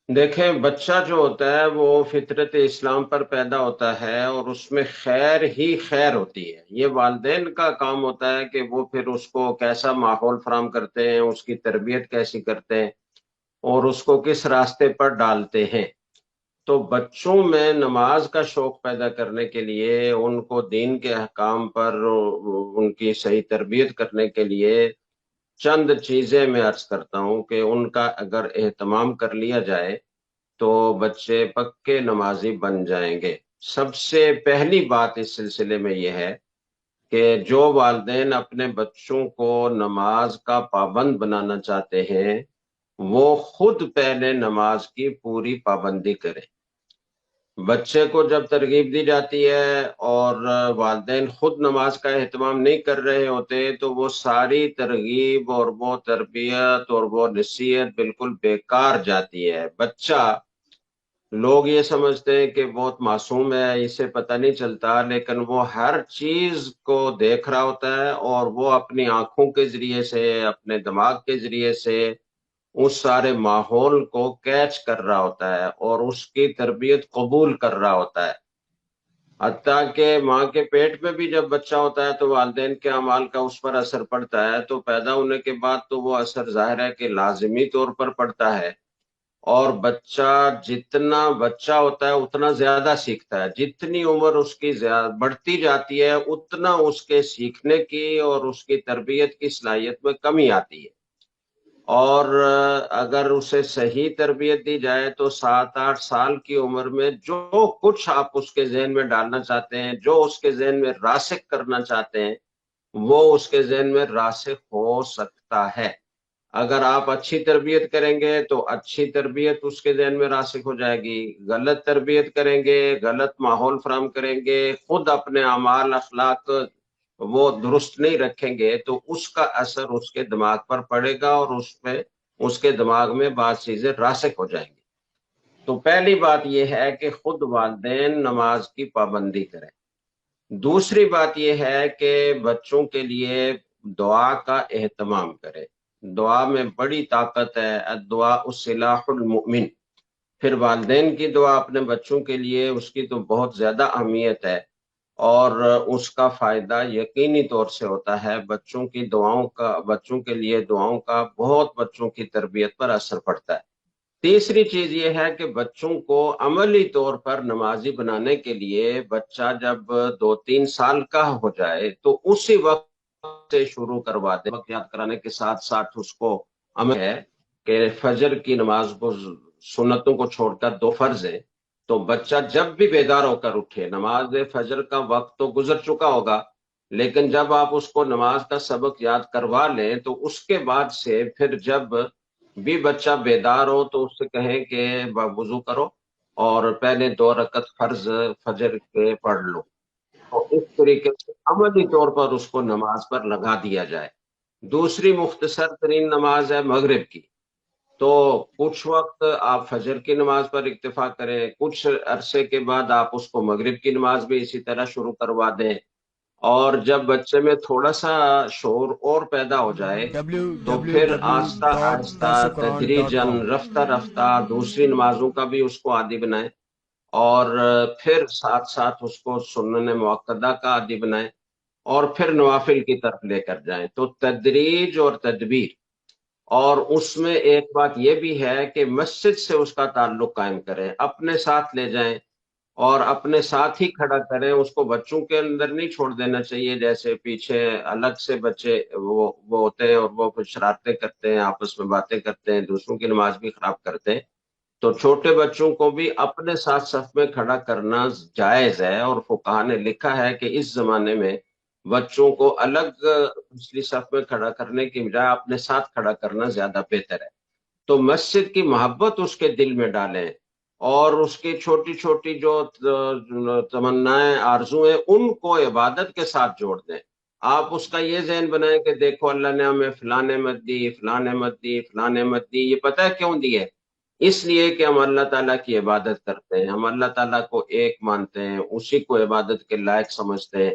دیکھیں، بچہ جو ہوتا ہے وہ فطرت اسلام پر پیدا ہوتا ہے اور اس میں خیر ہی خیر ہوتی ہے۔ یہ والدین کا کام ہوتا ہے کہ وہ پھر اس کو کیسا ماحول فراہم کرتے ہیں، اس کی تربیت کیسی کرتے ہیں اور اس کو کس راستے پر ڈالتے ہیں۔ تو بچوں میں نماز کا شوق پیدا کرنے کے لیے، ان کو دین کے احکام پر ان کی صحیح تربیت کرنے کے لیے چند چیزیں میں عرض کرتا ہوں کہ ان کا اگر اہتمام کر لیا جائے تو بچے پکے نمازی بن جائیں گے۔ سب سے پہلی بات اس سلسلے میں یہ ہے کہ جو والدین اپنے بچوں کو نماز کا پابند بنانا چاہتے ہیں وہ خود پہلے نماز کی پوری پابندی کریں۔ بچے کو جب ترغیب دی جاتی ہے اور والدین خود نماز کا اہتمام نہیں کر رہے ہوتے تو وہ ساری ترغیب اور وہ تربیت اور وہ نصیحت بالکل بیکار جاتی ہے۔ بچہ، لوگ یہ سمجھتے ہیں کہ بہت معصوم ہے، اسے پتہ نہیں چلتا، لیکن وہ ہر چیز کو دیکھ رہا ہوتا ہے اور وہ اپنی آنکھوں کے ذریعے سے، اپنے دماغ کے ذریعے سے اس سارے ماحول کو کیچ کر رہا ہوتا ہے اور اس کی تربیت قبول کر رہا ہوتا ہے۔ حتیٰ کہ ماں کے پیٹ میں بھی جب بچہ ہوتا ہے تو والدین کے اعمال کا اس پر اثر پڑتا ہے، تو پیدا ہونے کے بعد تو وہ اثر ظاہر ہے کہ لازمی طور پر پڑتا ہے۔ اور بچہ جتنا بچہ ہوتا ہے اتنا زیادہ سیکھتا ہے، جتنی عمر اس کی بڑھتی جاتی ہے اتنا اس کے سیکھنے کی اور اس کی تربیت کی صلاحیت میں کمی آتی ہے۔ اور اگر اسے صحیح تربیت دی جائے تو 7 8 سال کی عمر میں جو کچھ آپ اس کے ذہن میں ڈالنا چاہتے ہیں، جو اس کے ذہن میں راسخ کرنا چاہتے ہیں، وہ اس کے ذہن میں راسخ ہو سکتا ہے۔ اگر آپ اچھی تربیت کریں گے تو اچھی تربیت اس کے ذہن میں راسخ ہو جائے گی، غلط تربیت کریں گے، غلط ماحول فراہم کریں گے، خود اپنے اعمال اخلاق وہ درست نہیں رکھیں گے تو اس کا اثر اس کے دماغ پر پڑے گا اور اس کے دماغ میں بعض چیزیں راسخ ہو جائیں گی۔ تو پہلی بات یہ ہے کہ خود والدین نماز کی پابندی کریں۔ دوسری بات یہ ہے کہ بچوں کے لیے دعا کا اہتمام کریں۔ دعا میں بڑی طاقت ہے، الدعاء سلاح المؤمن۔ پھر والدین کی دعا اپنے بچوں کے لیے، اس کی تو بہت زیادہ اہمیت ہے اور اس کا فائدہ یقینی طور سے ہوتا ہے۔ بچوں کے لیے دعاؤں کا بہت بچوں کی تربیت پر اثر پڑتا ہے۔ تیسری چیز یہ ہے کہ بچوں کو عملی طور پر نمازی بنانے کے لیے بچہ جب 2 3 سال کا ہو جائے تو اسی وقت سے شروع کروا دیں۔ وقت یاد کرانے کے ساتھ ساتھ اس کو عمل ہے کہ فجر کی نماز کو، سنتوں کو چھوڑ کر 2 فرض ہیں، تو بچہ جب بھی بیدار ہو کر اٹھے، نماز فجر کا وقت تو گزر چکا ہوگا لیکن جب آپ اس کو نماز کا سبق یاد کروا لیں تو اس کے بعد سے پھر جب بھی بچہ بیدار ہو تو اس سے کہیں کہ وضو کرو اور پہلے 2 رکعت فرض فجر کے پڑھ لو۔ تو اس طریقے سے عملی طور پر اس کو نماز پر لگا دیا جائے۔ دوسری مختصر ترین نماز ہے مغرب کی۔ تو کچھ وقت آپ فجر کی نماز پر اکتفا کریں، کچھ عرصے کے بعد آپ اس کو مغرب کی نماز بھی اسی طرح شروع کروا دیں، اور جب بچے میں تھوڑا سا شعور اور پیدا ہو جائے تو پھر آہستہ آہستہ تدریجاً www.dasquran.com رفتہ رفتہ دوسری نمازوں کا بھی اس کو عادی بنائیں اور پھر ساتھ ساتھ اس کو سنن مؤکدہ کا عادی بنائیں اور پھر نوافل کی طرف لے کر جائیں۔ تو تدریج اور تدبیر، اور اس میں ایک بات یہ بھی ہے کہ مسجد سے اس کا تعلق قائم کریں، اپنے ساتھ لے جائیں اور اپنے ساتھ ہی کھڑا کریں۔ اس کو بچوں کے اندر نہیں چھوڑ دینا چاہیے، جیسے پیچھے الگ سے بچے وہ ہوتے ہیں اور وہ کچھ شرارتیں کرتے ہیں، آپس میں باتیں کرتے ہیں، دوسروں کی نماز بھی خراب کرتے ہیں۔ تو چھوٹے بچوں کو بھی اپنے ساتھ صف میں کھڑا کرنا جائز ہے، اور فقہا نے لکھا ہے کہ اس زمانے میں بچوں کو الگ پچھلی صف میں کھڑا کرنے کی بجائے اپنے ساتھ کھڑا کرنا زیادہ بہتر ہے۔ تو مسجد کی محبت اس کے دل میں ڈالیں اور اس کی چھوٹی چھوٹی جو تمنائیں آرزویں ان کو عبادت کے ساتھ جوڑ دیں۔ آپ اس کا یہ ذہن بنائیں کہ دیکھو اللہ نے ہمیں فلاں نعمت دی، فلاں نعمت دی، فلاں نعمت دی، یہ پتہ ہے کیوں دی ہے؟ اس لیے کہ ہم اللہ تعالیٰ کی عبادت کرتے ہیں، ہم اللہ تعالیٰ کو ایک مانتے ہیں، اسی کو عبادت کے لائق سمجھتے ہیں۔